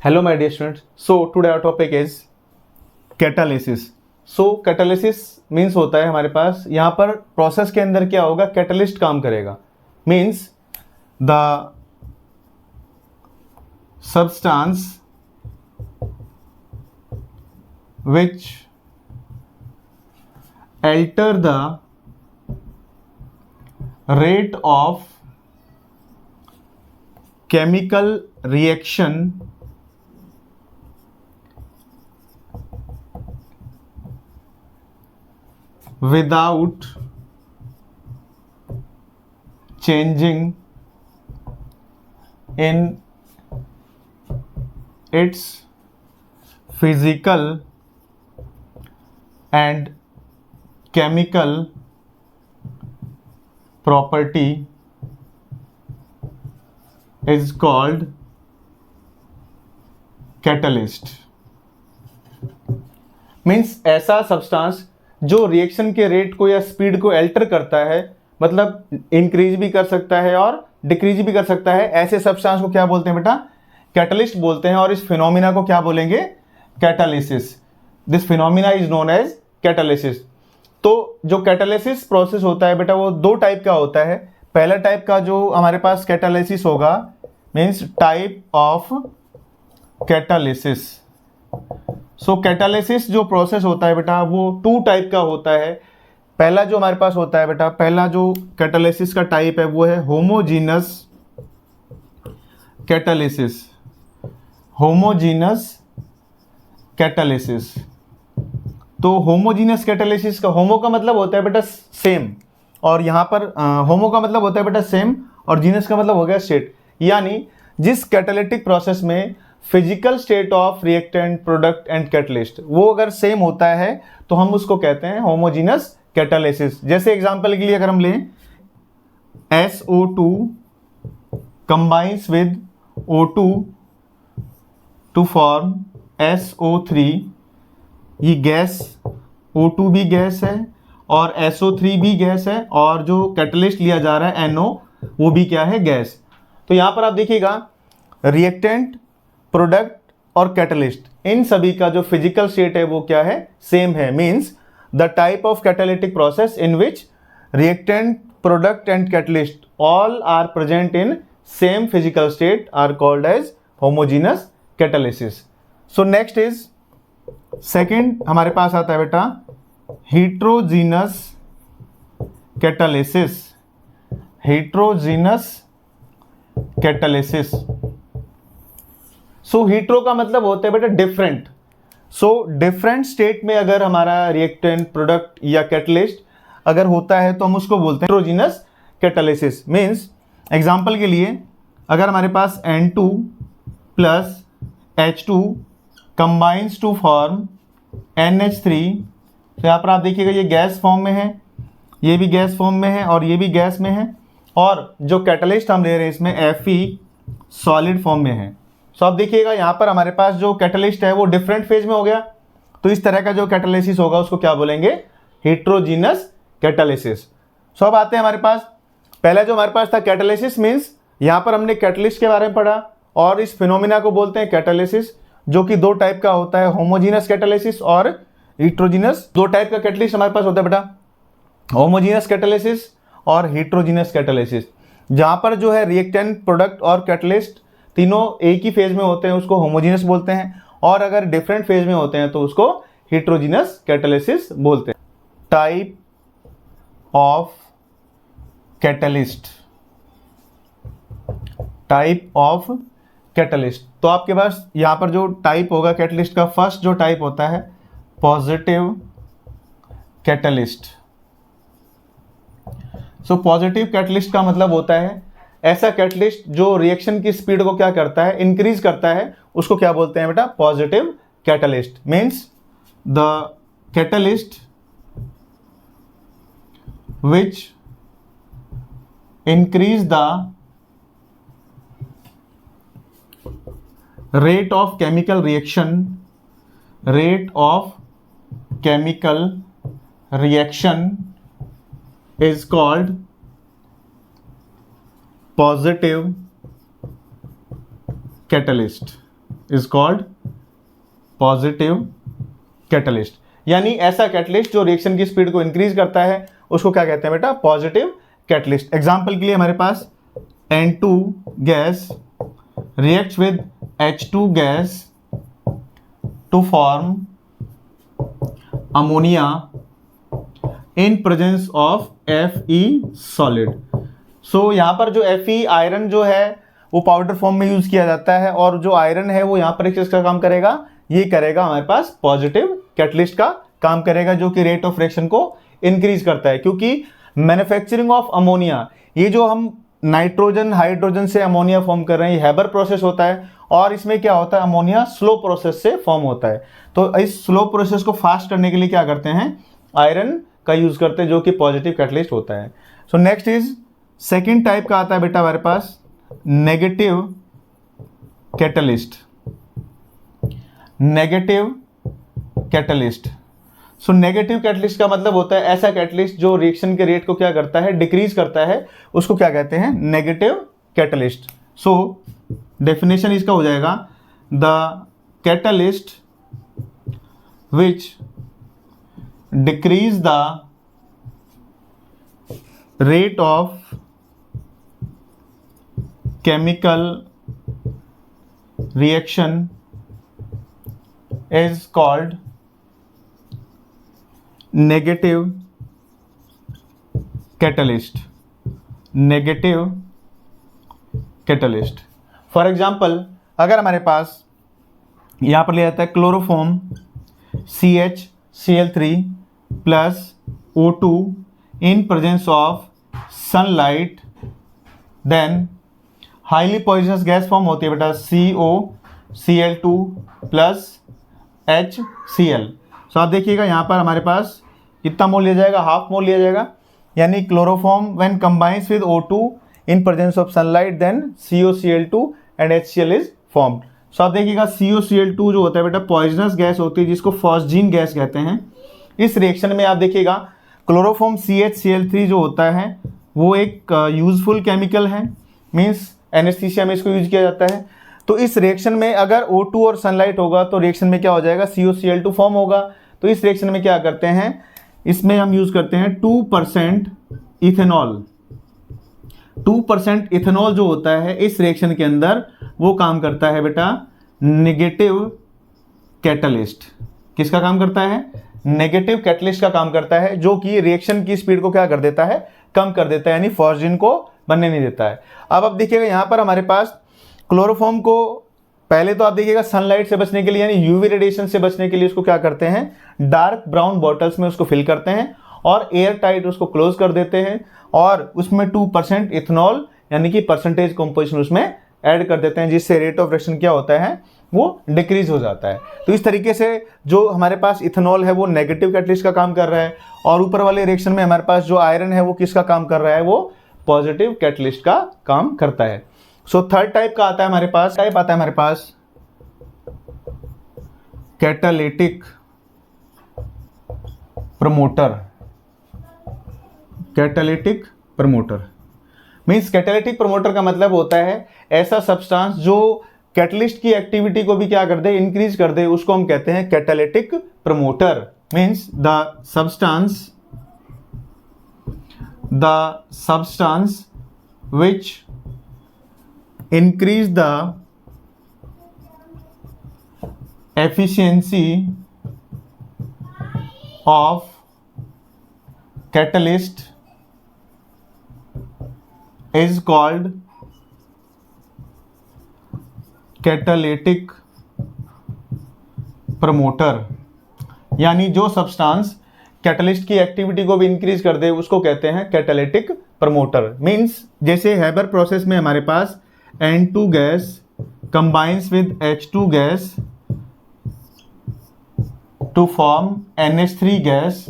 Hello my dear students. So today our topic is catalysis. So catalysis means होता है हमारे पास यहाँ पर प्रोसेस के अंदर क्या होगा, कैटलिस्ट काम करेगा. Means the substance which alter the rate of chemical reaction without changing in its physical and chemical property is called catalyst. Means ऐसा सब्सटेंस जो रिएक्शन के रेट को या स्पीड को अल्टर करता है, मतलब इंक्रीज भी कर सकता है और डिक्रीज भी कर सकता है, ऐसे सब्सटेंस को क्या बोलते हैं बेटा, कैटलिस्ट बोलते हैं. और इस फिनोमिना को क्या बोलेंगे, catalysis. This phenomena is known as catalysis. तो जो कैटालिसिस प्रोसेस होता है बेटा वो दो टाइप का होता है. पहला टाइप का जो हमारे पास कैटालिसिस होगा means type of catalysis. So catalysis जो प्रोसेस होता है बेटा वो टू टाइप का होता है. पहला जो हमारे पास होता है बेटा, पहला जो कैटालिसिस का टाइप है वो है होमोजीनस कैटालिसिस. Homogeneous catalysis. तो होमोजीनस कैटालिसिस का होमो का मतलब होता है बेटा सेम, और यहाँ पर होमो का मतलब होता है बेटा सेम और जीनस का मतलब हो गया स्टेट. यानी जिस कैटालिटिक प्रोसेस में physical state of reactant, product and catalyst वो अगर सेम होता है तो हम उसको कहते हैं होमोजीनस कैटालिसिस. जैसे एग्जांपल के लिए अगर हम लें SO2 combines with O2 to form SO3. ये गैस O2 भी गैस है और SO3 भी गैस है, और जो कैटलिस्ट लिया जा रहा है NO वो भी क्या है, गैस. तो यहाँ पर आप देखिएगा रिएक्टेंट, प्रोडक्ट और कैटलिस्ट, इन सभी का जो फिजिकल स्टेट है वो क्या है, सेम है. Means the type of catalytic process in which reactant, product and catalyst all are present in same physical state are called as homogeneous catalysis. So next is second हमारे पास आता है बेटा heterogeneous catalysis. Heterogeneous catalysis. So hetero का मतलब होता है बेटा डिफरेंट. सो डिफरेंट स्टेट में अगर हमारा रिएक्टेंट, प्रोडक्ट या कैटलिस्ट अगर होता है तो हम उसको बोलते हैं हेट्रोजीनस कैटालिसिस. मीन्स एग्जांपल के लिए अगर हमारे पास N2 प्लस H2 combines to form NH3, तो यहाँ पर आप देखिएगा ये गैस फॉर्म में है, ये भी गैस फॉर्म में है और ये भी गैस में है, और जो कैटलिस्ट हम ले रहे हैं इसमें Fe सॉलिड फॉर्म में है. सो आप देखिएगा यहाँ पर हमारे पास जो कैटलिस्ट है वो डिफरेंट फेज में हो गया. तो इस तरह का जो कैटालिसिस होगा उसको क्या बोलेंगे, हेट्रोजीनस कैटालिसिस. सो अब आते हैं हमारे पास पहला जो हमारे पास था कैटालिसिस. मीन्स यहाँ पर हमने कैटलिस्ट के बारे में पढ़ा और इस फिनोमिना को बोलते हैं कैटालिसिस, जो कि दो टाइप का होता है, होमोजीनस कैटालिसिस और हेट्रोजीनस. दो टाइप का कैटलिस्ट हमारे पास होता है बेटा, होमोजीनस कैटालिसिस और हेट्रोजीनस कैटालिसिस. जहाँ पर जो है रिएक्टेंट, प्रोडक्ट और कैटलिस्ट तीनों एक ही फेज में होते हैं उसको होमोजीनस बोलते हैं, और अगर डिफरेंट फेज में होते हैं तो उसको हेट्रोजीनस कैटालिसिस बोलते हैं. Type of catalyst. Type of catalyst. तो आपके पास यहाँ पर जो टाइप होगा कैटलिस्ट का, फर्स्ट जो टाइप होता है positive catalyst. So positive catalyst का मतलब होता है ऐसा कैटलिस्ट जो रिएक्शन की स्पीड को क्या करता है, इंक्रीज करता है, उसको क्या बोलते हैं बेटा, positive catalyst. Means the catalyst which increase the rate of chemical reaction is called positive catalyst. Is called positive catalyst. यानी ऐसा कैटलिस्ट जो रिएक्शन की स्पीड को इंक्रीज करता है उसको क्या कहते हैं बेटा, पॉजिटिव कैटलिस्ट। एग्जांपल के लिए हमारे पास N2 gas reacts with H2 gas to form ammonia in presence of Fe solid। सो यहाँ पर जो Fe आयरन जो है वो पाउडर फॉर्म में यूज किया जाता है, और जो आयरन है वो यहाँ पर किसका काम करेगा, ये करेगा हमारे पास पॉजिटिव कैटलिस्ट का काम करेगा, जो कि रेट ऑफ रिएक्शन को इंक्रीज करता है। क्योंकि मैन्युफैक्चरिंग ऑफ अमोनिया, ये जो हम नाइट्रोजन हाइड्रोजन से अमोनिया फॉर्म कर रहे हैं, ये हैबर प्रोसेस होता है, और इसमें क्या होता है, अमोनिया स्लो प्रोसेस से फॉर्म होता है। तो इस स्लो प्रोसेस को फास्ट करने के लिए क्या करते हैं, आयरन का यूज करते हैं, जो कि पॉजिटिव कैटलिस्ट होता है। So next is second type का आता है बेटा हमारे पास negative catalyst. Negative catalyst, so negative catalyst का मतलब होता है ऐसा कैटलिस्ट जो रिएक्शन के रेट को क्या करता है, डिक्रीज करता है, उसको क्या कहते हैं, नेगेटिव कैटलिस्ट। सो डेफिनेशन इसका हो जाएगा the catalyst which decrease the rate of chemical reaction is called negative catalyst. Negative catalyst, for example अगर हमारे पास यहां पर लिया जाता है chloroform CHCl3 plus O2 in presence of sunlight, then highly poisonous gas form होती है बेटा COCl2 प्लस HCl। सो आप देखिएगा यहाँ पर हमारे पास कितना मोल लिया जाएगा, हाफ मोल लिया जाएगा, यानी chloroform when combines with O2 in presence of sunlight then COCl2 and HCl is formed. So आप देखिएगा COCl2 जो होता है बेटा पॉइजनस गैस होती है, जिसको फॉस्जीन गैस कहते हैं। इस रिएक्शन में आप देखिएगा क्लोरोफॉर्म CHCl3 जो होता है वो एक यूजफुल केमिकल है, मीन्स एनेस्थीसिया में इसको यूज किया जाता है। तो इस रिएक्शन में अगर O2 और सनलाइट होगा तो रिएक्शन में क्या हो जाएगा, COCl2 फॉर्म होगा। तो इस रिएक्शन में क्या करते हैं, इसमें हम यूज करते हैं 2% इथेनॉल। 2% इथेनॉल जो होता है इस रिएक्शन के अंदर वो काम करता है बेटा नेगेटिव कैटलिस्ट। किसका काम करता है, नेगेटिव कैटलिस्ट का काम करता है, जो कि रिएक्शन की स्पीड को क्या कर देता है, कम कर देता है, यानी फॉस्जीन को बनने नहीं देता है। अब देखिएगा यहाँ पर हमारे पास क्लोरोफॉर्म को पहले तो आप देखिएगा सनलाइट से बचने के लिए यानी यूवी रेडिएशन से बचने के लिए उसको क्या करते हैं, डार्क ब्राउन बॉटल्स में उसको फिल करते हैं और एयर टाइट उसको क्लोज कर देते हैं, और उसमें 2% इथेनॉल यानी कि परसेंटेज कंपोजिशन उसमें ऐड कर देते हैं, जिससे रेट ऑफ रिएक्शन क्या होता है, वो डिक्रीज हो जाता है। तो इस तरीके से जो हमारे पास इथेनॉल है वो नेगेटिव कैटलिस्ट का काम कर रहा है, और ऊपर वाले रिएक्शन में हमारे पास जो आयरन है वो किसका काम कर रहा है, वो पॉजिटिव कैटलिस्ट का काम करता है। सो थर्ड टाइप का आता है हमारे पास, टाइप आता है हमारे पास catalytic promoter. Catalytic promoter means catalytic promoter का मतलब होता है ऐसा सब्सटेंस जो कैटलिस्ट की एक्टिविटी को भी क्या कर दे, इंक्रीज कर दे, उसको हम कहते हैं catalytic promoter. Means the substance which increase the efficiency of catalyst is called catalytic promoter। यानी जो सब्सटेंस कैटलिस्ट की एक्टिविटी को भी इंक्रीज कर दे उसको कहते हैं कैटालिटिक प्रमोटर। मींस जैसे हैबर प्रोसेस में हमारे पास N2 gas combines with H2 gas to form NH3 gas,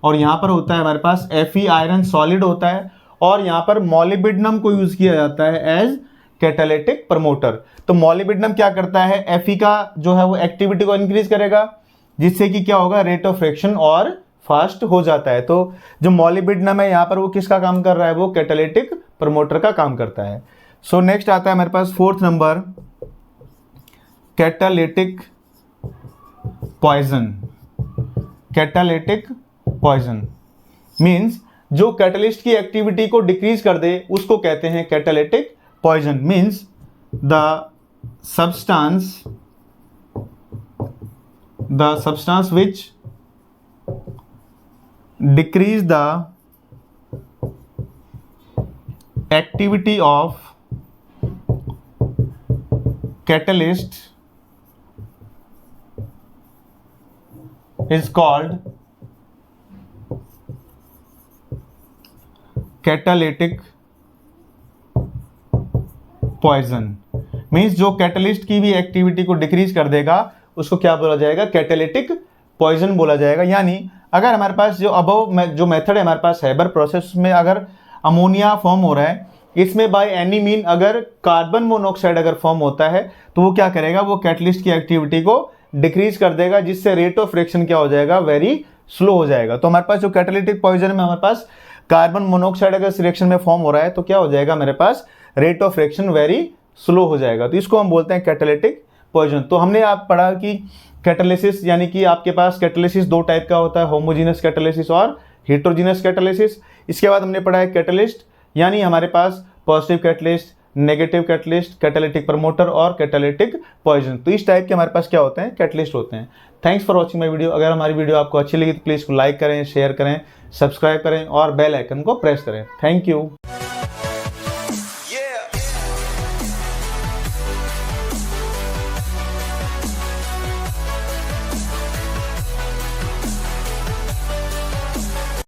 और यहाँ पर होता है हमारे पास Fe आयरन सॉलिड होता है, और यहाँ पर मॉलिब्डेनम को यूज किया जाता है एज कैटालिटिक प्रमोटर। तो मॉलिब्डेनम क्या करता है, Fe का जो है वो एक्टिविटी को इंक्रीज करेगा, जिससे कि क्या होगा, रेट ऑफ रिएक्शन और फास्ट हो जाता है। तो जो मॉलिब्डेनम है यहाँ पर वो किसका काम कर रहा है, वो कैटालिटिक प्रमोटर का काम करता है। सो नेक्स्ट आता है हमारे पास fourth number catalytic poison. Catalytic poison means जो कैटलिस्ट की एक्टिविटी को डिक्रीज कर दे उसको कहते हैं catalytic poison. Means the substance which decrease the activity of catalyst is called catalytic poison. Means जो कैटलिस्ट की भी एक्टिविटी को डिक्रीज कर देगा उसको क्या बोला जाएगा, कैटालिटिक पॉइजन बोला जाएगा। यानी अगर हमारे पास जो अबव जो मेथड है हमारे पास हैबर प्रोसेस में अगर अमोनिया फॉर्म हो रहा है, इसमें बाय एनी मीन अगर कार्बन मोनोऑक्साइड अगर फॉर्म होता है तो वो क्या करेगा, वो कैटलिस्ट की एक्टिविटी को डिक्रीज कर देगा, जिससे रेट ऑफ रिएक्शन क्या हो जाएगा, वेरी स्लो हो जाएगा। तो हमारे पास जो कैटालिटिक पॉइजन में हमारे पास कार्बन मोनोऑक्साइड अगर इस रिएक्शन में फॉर्म हो रहा है तो क्या हो जाएगा, मेरे पास rate of reaction very slow हो जाएगा। तो इसको हम बोलते हैं कैटालिटिक पॉइजन। तो हमने आप पढ़ा कि कैटालिसिस यानी कि आपके पास कैटालिसिस दो टाइप का होता है, होमोजेनस कैटालिसिस और हेटेरोजेनस कैटालिसिस। इसके बाद हमने पढ़ा है कैटलिस्ट यानी हमारे पास positive catalyst, negative catalyst, catalytic promoter और कैटालिटिक पॉइजन। तो इस टाइप के हमारे पास क्या होते हैं, कैटलिस्ट होते हैं। Thanks for watching my video. अगर हमारी वीडियो आपको अच्छी लगी तो प्लीज़ लाइक करें, शेयर करें, सब्सक्राइब करें और बेल आइकन को प्रेस करें। Thank you.